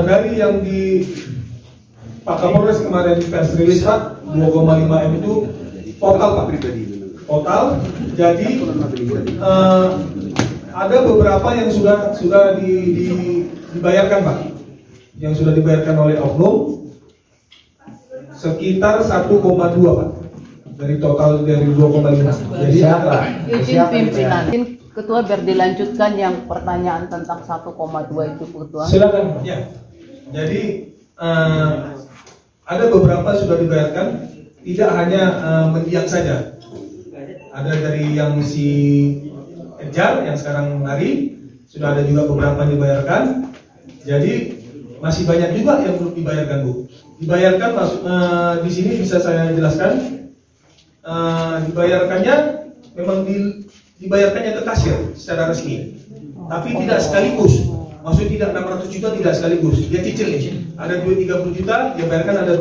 dari yang di Pak Kapolres kemarin press release Pak 2,5 M itu total Pak, total. Jadi ada beberapa yang sudah dibayarkan Pak, yang sudah dibayarkan oleh oknum sekitar 1,2 Pak dari total dari 2,5. Jadi izin pimpinan Ketua biar dilanjutkan yang pertanyaan tentang 1,2 itu Ketua. Silakan. Ya. Jadi ada beberapa sudah dibayarkan, tidak hanya mendiang saja. Ada dari yang si Ejar yang sekarang lari, sudah ada juga beberapa yang dibayarkan. Jadi masih banyak juga yang belum dibayarkan Bu. Dibayarkan di sini bisa saya jelaskan. Dibayarkannya memang dibayarkannya ke kasir secara resmi, tapi tidak sekaligus. Maksudnya tidak 600 juta tidak sekaligus, dia cicil nih. Ada duit 30 juta, dia bayarkan, ada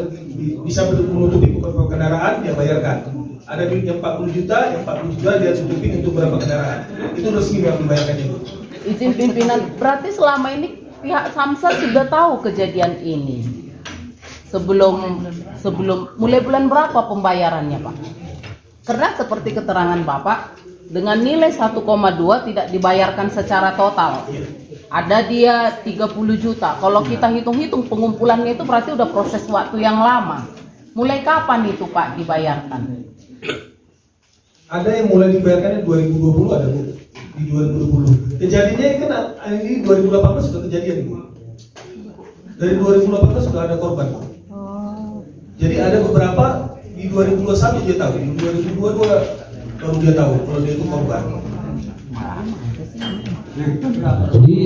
bisa menutupi beberapa kendaraan, dia bayarkan. Ada duit yang 40 juta, yang 40 juta dia tutupi untuk beberapa kendaraan. Itu resmi yang dibayarkan itu. Izin pimpinan, berarti selama ini pihak Samsat sudah tahu kejadian ini. Sebelum mulai bulan berapa pembayarannya Pak? Karena seperti keterangan Bapak, dengan nilai 1,2 tidak dibayarkan secara total. Ada dia 30 juta. Kalau kita hitung-hitung pengumpulannya itu berarti udah proses waktu yang lama. Mulai kapan itu Pak dibayarkan? Ada yang mulai dibayarkannya 2020 ada Bu. Di 2020. Kejadiannya kan ini 2018 sudah kejadian Bu. Dari 2018 sudah ada korban. Jadi ada beberapa di 2021 dia tahu, di 2022 baru dia tahu kalau dia itu korban. Jadi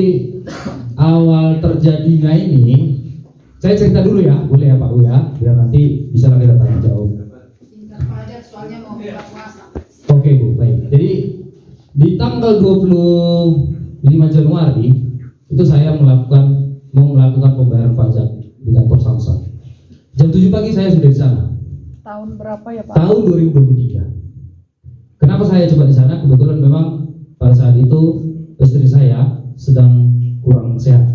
awal terjadinya ini, saya cerita dulu ya, boleh ya Pak U ya, biar nanti bisa lagi tanya jawab. Oke Bu, baik. Jadi di tanggal 25 Januari itu saya mau melakukan pembayaran pajak di kantor Samsat. Jam 7 pagi saya sudah di sana. Tahun berapa ya Pak? Tahun 2023. Kenapa saya coba di sana? Kebetulan memang pada saat itu istri saya sedang kurang sehat.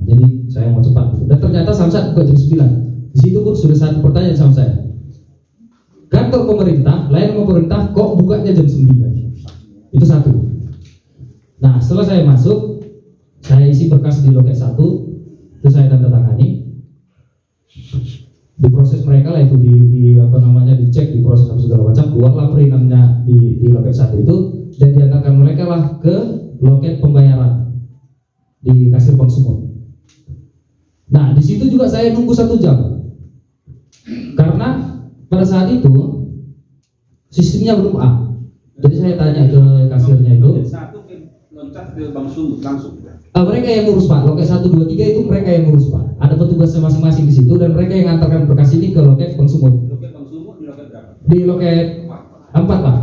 Jadi saya mau cepat. Dan ternyata Samsat buka jam 9. Di situ pun sudah satu pertanyaan sama saya. Kantor pemerintah, layanan pemerintah kok bukanya jam 9? Itu satu. Nah, setelah saya masuk, saya isi berkas di loket 1, itu saya tanda tangani. Diproses mereka lah itu dicek, diproses segala macam, keluarlah perinannya di loket 1 itu dan diantarkan mereka lah ke loket pembayaran di kasir Bank Sumut. Nah di situ juga saya nunggu 1 jam karena pada saat itu sistemnya belum A. Jadi saya tanya ke kasirnya itu. Loncat ke Bank Sumut langsung. Mereka yang ngurus Pak, loket 1, 2, 3 itu mereka yang ngurus Pak. Ada petugasnya masing-masing di situ dan mereka yang antarkan berkas ini ke loket Bank Sumut. Loket Bank Sumut di loket berapa? Di loket 4 Pak.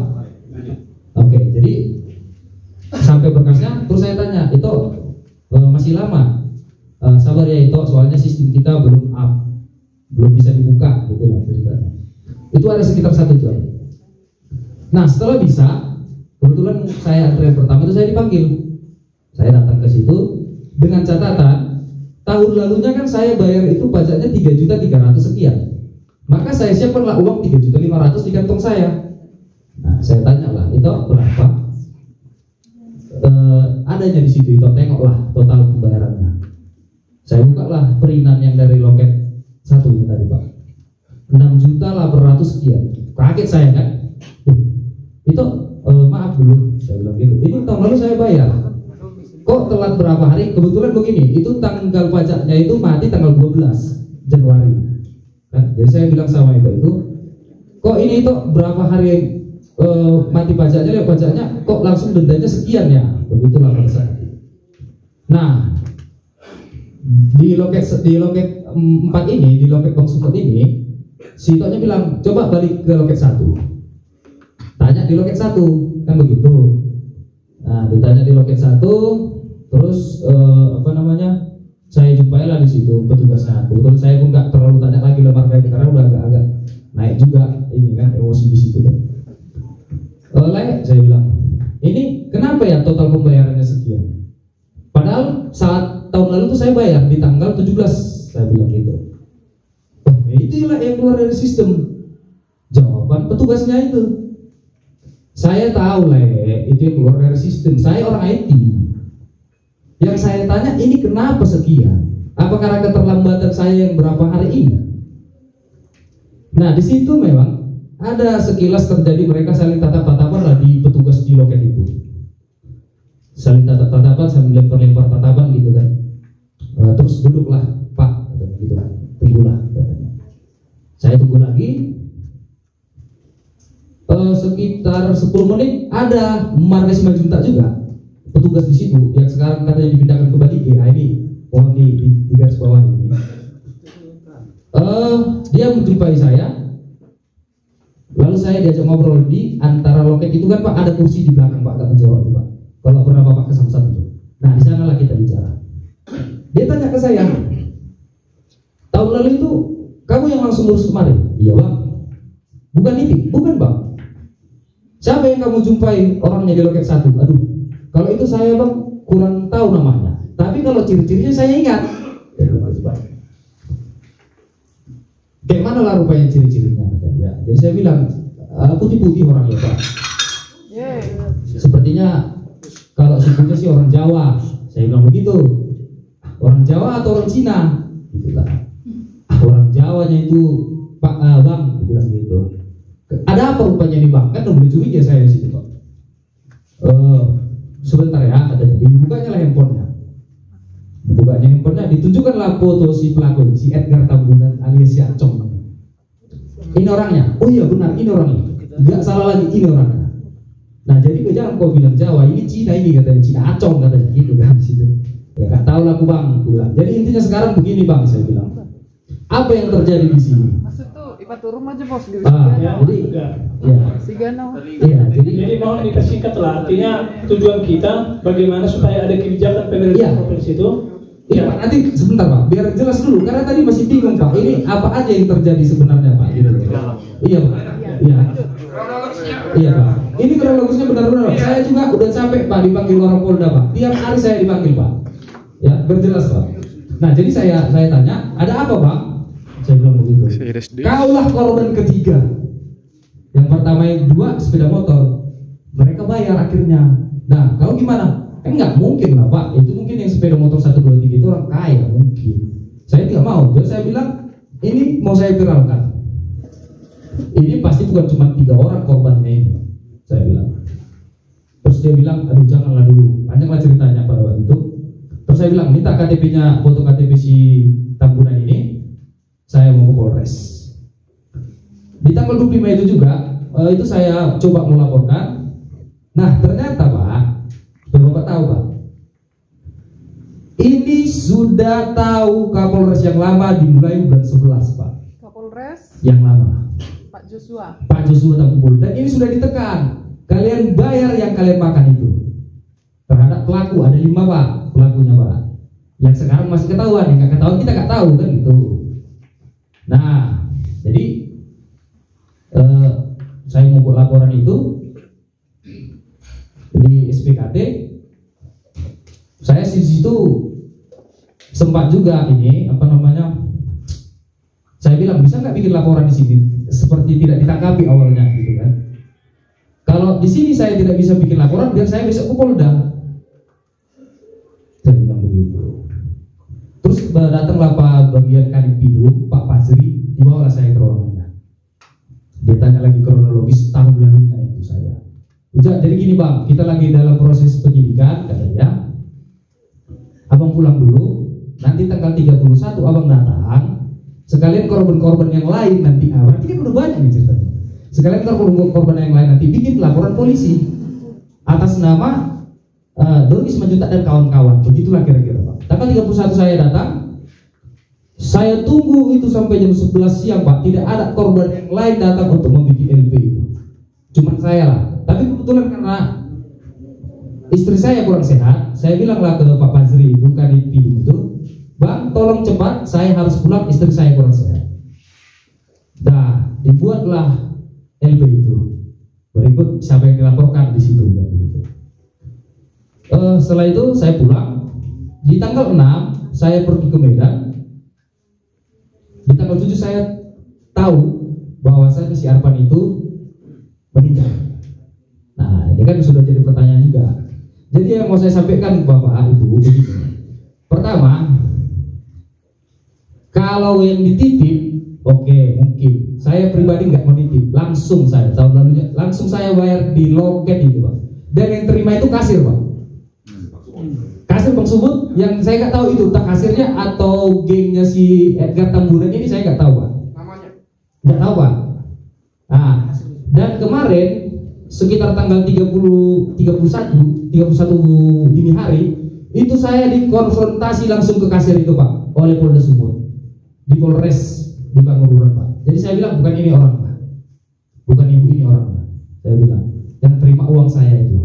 Oke, jadi sampai berkasnya, terus saya tanya, itu masih lama? Sabar ya itu, soalnya sistem kita belum up, belum bisa dibuka, gitu lah ceritanya. Itu ada sekitar 1 jam. Nah setelah bisa, kebetulan saya antrian pertama itu saya dipanggil. Saya datang ke situ dengan catatan tahun lalunya kan saya bayar itu pajaknya 3.300.000 sekian. Maka saya siapkanlah uang 3.500.000 di kantong saya. Nah, saya tanya lah, itu berapa? Adanya di situ itu, tengoklah total pembayarannya. Saya buka lah perinan yang dari loket 1 ini tadi Pak. 6.800.000 sekian. Kaget saya kan? Itu maaf dulu, saya bilang gitu. Ini tahun lalu saya bayar. Kok telat berapa hari? Kebetulan begini, itu tanggal pajaknya itu mati tanggal 12 Januari. Kan? Jadi saya bilang sama itu, kok ini itu berapa hari mati pajaknya, lihat pajaknya, kok langsung dendanya sekian ya? Begitulah pada saat itu. Nah, di loket 4 ini, di loket Bank Sumut ini, si Toknya bilang, coba balik ke loket 1. Tanya di loket 1, kan begitu. Nah, ditanya di loket 1, terus saya jumpailah di situ petugasnya. Kebetulan saya pun nggak terlalu tanya lagi lemar kayak karena udah agak naik juga ini kan emosi di situ kan. Saya bilang, ini kenapa ya total pembayarannya sekian? Padahal saat tahun lalu tuh saya bayar di tanggal 17, saya bilang gitu. Oh, itulah yang keluar dari sistem. Jawaban petugasnya itu. Saya tahu lah, itu yang keluar dari sistem. Saya orang IT. Yang saya tanya, ini kenapa sekian? Apa karena keterlambatan saya yang berapa hari ini? Nah, di situ memang ada sekilas terjadi mereka saling tatap-tatapan lah di petugas di loket itu. Saling tatap-tatapan sambil lempar-lempar tatapan gitu kan. Terus duduklah Pak, gitu kan. Tunggulah katanya. Saya tunggu lagi. Sekitar 10 menit ada Marga Simanjuntak juga petugas di situ yang sekarang katanya dipindahkan ke Bali. Ini mohon di garis bawah ini. Dia menjumpai saya, lalu saya diajak ngobrol di antara loket itu kan Pak, ada kursi di belakang Pak, agak menjorok itu Pak. Kalau pernah Bapak ke Samsat itu. Nah, di sanalah kita bicara. Dia tanya ke saya, tahun lalu itu kamu yang langsung urus kemarin? Iya Bang. Bukan Niti? Bukan Bang. Siapa yang kamu jumpai orangnya di loket 1? Aduh, kalau itu saya Bang kurang tahu namanya. Tapi kalau ciri-cirinya saya ingat. Kayak mana lah rupanya ciri-cirinya? Ya, jadi saya bilang putih-putih orangnya Pak. Sepertinya kalau sukunya sih orang Jawa. Saya bilang begitu. Orang Jawa atau orang Cina? Gitulah. Orang Jawanya itu Pak Bang, dia bilang gitu. Ada apa rupanya nih Bang? Kan udah boleh curiga saya di situ Pak. Sebentar ya, katanya. Dibukanya lah handphonenya. Dibukanya handphonenya, ditunjukkanlah foto si pelaku, si Edgar Tambunan alias si Acong. Ini orangnya. Oh iya benar, ini orangnya. Gak salah lagi, ini orangnya. Nah jadi jangan kau bilang Jawa, ini Cina ini katanya, Cina Acong katanya gitu kan di situ. Ya gak tahu lah aku Bang, aku bilang. Jadi intinya sekarang begini Bang, saya bilang. Apa yang terjadi di sini? Maksud tuh ipat turun aja bos di Jadi jadi mau dipersingkat lah, artinya tujuan kita bagaimana supaya ada kebijakan pemerintah provinsi itu. Iya Pak, nanti sebentar Pak, biar jelas dulu karena tadi masih bingung Pak. Ini apa aja yang terjadi sebenarnya Pak? Gitu. Iya Pak. Iya Pak. Ini kronologisnya benar-benar Pak. Saya juga udah capek Pak dipanggil orang Polda Pak. Tiap hari saya dipanggil Pak. Ya, berjelas Pak. Nah, jadi saya tanya, ada apa Pak? Saya bilang begitu. Kaulah korban ketiga. Yang pertama yang 2 sepeda motor. Mereka bayar akhirnya. Nah, kau gimana? Enggak mungkin lah Pak. Itu mungkin yang sepeda motor 1, 2, 3 itu orang kaya mungkin. Saya tidak mau. Jadi saya bilang, ini mau saya viralkan. Ini pasti bukan cuma 3 orang korbannya ini. Saya bilang. Terus dia bilang, aduh janganlah dulu. Panjanglah ceritanya pada waktu itu. Terus saya bilang, minta KTP-nya, foto KTP si Tambunan ini. Saya mau ke Polres. Di tanggal 25 itu juga itu saya coba melaporkan. Nah ternyata Pak, Bapak tahu Pak, ini sudah tahu Kapolres yang lama dimulai bulan 11 Pak. Kapolres yang lama Pak Joshua Tambunan. Dan ini sudah ditekan. Kalian bayar yang kalian makan itu terhadap pelaku. Ada 5 Pak pelakunya Pak. Yang sekarang masih ketahuan, yang nggak ketahuan kita nggak tahu kan gitu. Nah, jadi saya mau buat laporan itu di SPKT. Saya di situ sempat juga ini apa namanya? Saya bilang bisa nggak bikin laporan di sini seperti tidak ditanggapi awalnya gitu kan? Kalau di sini saya tidak bisa bikin laporan, biar saya besok ke Polda. Saya bilang begitu. Terus datanglah Pak bagian Kadipidum, Pak Fazri, dibawalah saya ke ruangannya. Dia tanya lagi kronologis tahun lalunya itu saya. Jadi gini Bang, kita lagi dalam proses penyidikan katanya. Abang pulang dulu, nanti tanggal 31 Abang datang. Sekalian korban-korban yang lain nanti, berarti kan udah banyak nih ceritanya. Sekalian korban yang lain nanti bikin laporan polisi atas nama Doni Simanjuntak dan kawan-kawan. Begitulah kira-kira Pak. Tanggal 31 saya datang. Saya tunggu itu sampai jam 11 siang Pak. Tidak ada korban yang lain datang untuk membuat LP itu. Cuma saya lah. Tapi kebetulan karena istri saya kurang sehat, saya bilanglah ke Pak Fazri itu Kadipidum itu, Bang tolong cepat, saya harus pulang, istri saya kurang sehat. Nah, dibuatlah LP itu. Berikut siapa yang dilaporkan di situ. Setelah itu saya pulang. di tanggal 6 saya pergi ke Medan. Di tanggal 7 saya tahu bahwasanya si Arfan itu meninggal. Nah, ini kan sudah jadi pertanyaan juga. Jadi yang mau saya sampaikan Bapak itu begini. Pertama, kalau yang dititip, oke, mungkin saya pribadi nggak mau titip, langsung saya tahun lalunya langsung saya bayar di loket itu Pak. Dan yang terima itu kasir Pak. Kasir Bang Subut, yang saya nggak tahu itu entah kasirnya atau gengnya si Edgar Tamburan ini saya nggak tahu Pak. Namanya? Nggak tahu Pak. Nah, dan kemarin sekitar tanggal 31 dini hari itu saya dikonfrontasi langsung ke kasir itu Pak oleh Polda Sumut di Polres di Pangururan Pak. Jadi saya bilang bukan ini orang Pak, bukan ibu ini orang Pak. Saya bilang yang terima uang saya itu.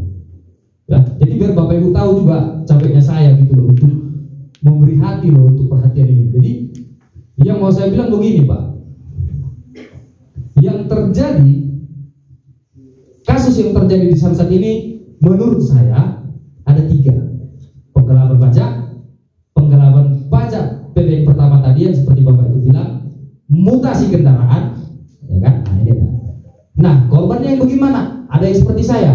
Ya, jadi biar Bapak Ibu tahu juga capeknya saya gitu loh untuk memberi hati loh untuk perhatian ini. Jadi yang mau saya bilang begini Pak, yang terjadi kasus yang terjadi di Samsat ini menurut saya ada 3: penggelapan pajak PP yang pertama tadi yang seperti Bapak itu bilang, mutasi kendaraan, ya kan? Nah, ini ada. Nah, korbannya yang bagaimana? Ada yang seperti saya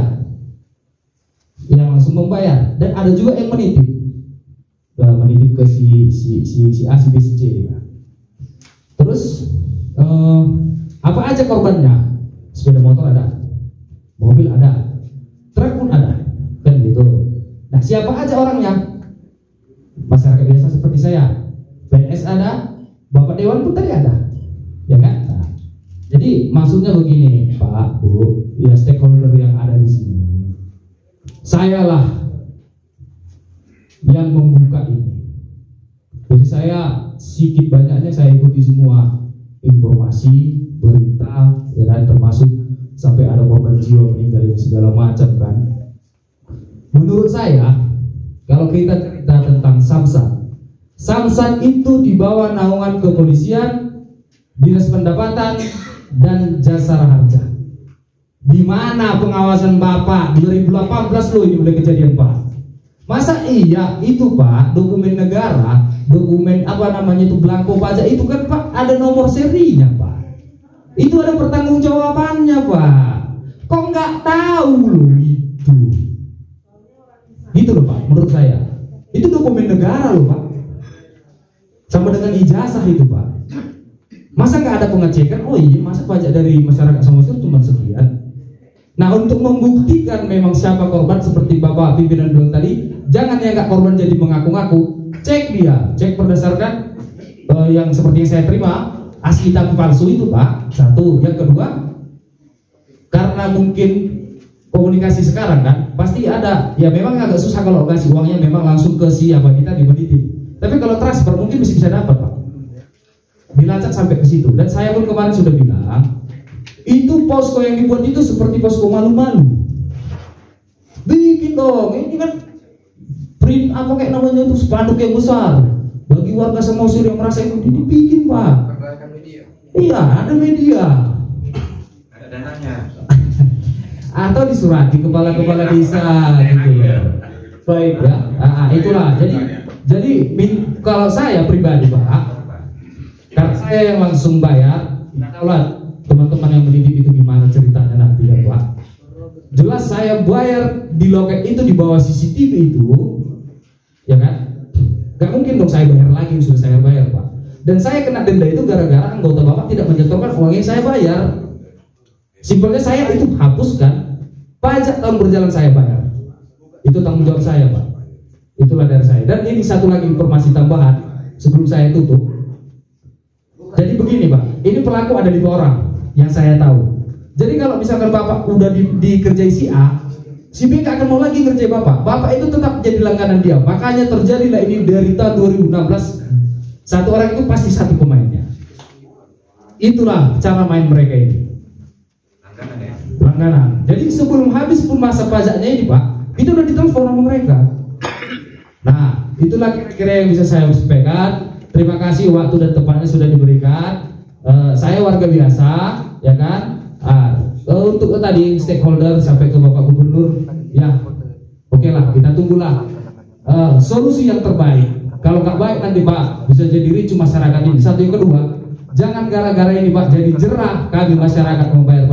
yang langsung membayar, dan ada juga yang menitip ke si A, si B, si C. Terus apa aja korbannya? Sepeda motor ada, mobil ada, truk pun ada, kan gitu. Nah, siapa aja orangnya? Masyarakat biasa seperti saya, PNS ada, Bapak Dewan pun tadi ada, ya kan? Nah, jadi maksudnya begini Pak, Bu, ya stakeholder yang ada di sini, sayalah yang membuka ini. Jadi saya sedikit banyaknya saya ikuti semua informasi, berita, ya kan, termasuk sampai ada korban jiwa meninggal dan segala macam kan. Menurut saya, kalau kita cerita tentang Samsat itu di bawah naungan kepolisian, Dinas Pendapatan, dan Jasara Harja. Di mana pengawasan Bapak 2018 loh ini mulai kejadian Pak. Masa iya itu Pak, dokumen negara, dokumen apa namanya itu belangko pajak itu kan Pak ada nomor serinya Pak. Itu ada pertanggungjawabannya Pak. Kok nggak tahu loh itu? Gitu loh Pak, menurut saya. Itu dokumen negara loh Pak. Sama dengan ijazah itu Pak. Masa nggak ada pengecekan? Oh iya, masa pajak dari masyarakat Samosir cuma sekian. Nah, untuk membuktikan memang siapa korban seperti Bapak pimpinan bilang tadi, jangan ya nggak korban jadi mengaku-ngaku. Cek dia, cek berdasarkan yang seperti yang saya terima, asli tapi palsu itu Pak. Satu, yang kedua, karena mungkin komunikasi sekarang kan pasti ada, ya memang agak susah kalau kasih uangnya memang langsung ke siapa kita dititip. Tapi kalau transfer mungkin bisa dapat Pak. Dilacak sampai ke situ. Dan saya pun kemarin sudah bilang, itu posko yang dibuat itu seperti posko malu-malu. Bikin dong, ini kan print apa kayak namanya itu spanduk yang besar bagi warga Samosir yang merasa itu dibikin Pak. Iya, ada media. Ada dananya. Atau disurati kepala-kepala desa gitu ya. Baik ya. Itulah. Jadi kalau saya pribadi Pak, karena saya yang langsung bayar, nggak tahu lah teman-teman yang mendidik itu gimana ceritanya nanti ya Pak. Jelas saya bayar di loket itu di bawah CCTV itu, ya kan? Gak mungkin dong saya bayar lagi, sudah saya bayar Pak. Dan saya kena denda itu gara-gara anggota Bapak tidak menyetorkan uang yang saya bayar. Simpelnya saya itu hapuskan, pajak tahun berjalan saya bayar. Itu tanggung jawab saya Pak. Itulah dari saya. Dan ini satu lagi informasi tambahan sebelum saya tutup. Jadi begini Pak, ini pelaku ada 5 orang yang saya tahu. Jadi kalau misalkan Bapak udah dikerjai si A, si B gak akan mau lagi kerjai Bapak. Bapak itu tetap jadi langganan dia. Makanya terjadilah ini dari tahun 2016. Satu orang itu pasti satu pemainnya. Itulah cara main mereka ini. Langganan. Jadi sebelum habis pun masa pajaknya ini Pak, itu udah ditelepon sama mereka. Nah, itulah kira-kira yang bisa saya sampaikan. Terima kasih waktu dan tempatnya sudah diberikan. Saya warga biasa, ya kan. Untuk tadi stakeholder sampai ke Bapak Gubernur, ya, oke lah, kita tunggulah solusi yang terbaik. Kalau nggak baik nanti Pak bisa jadi ricu masyarakat ini. Satu, yang kedua, jangan gara-gara ini Pak jadi jerah kami masyarakat membayar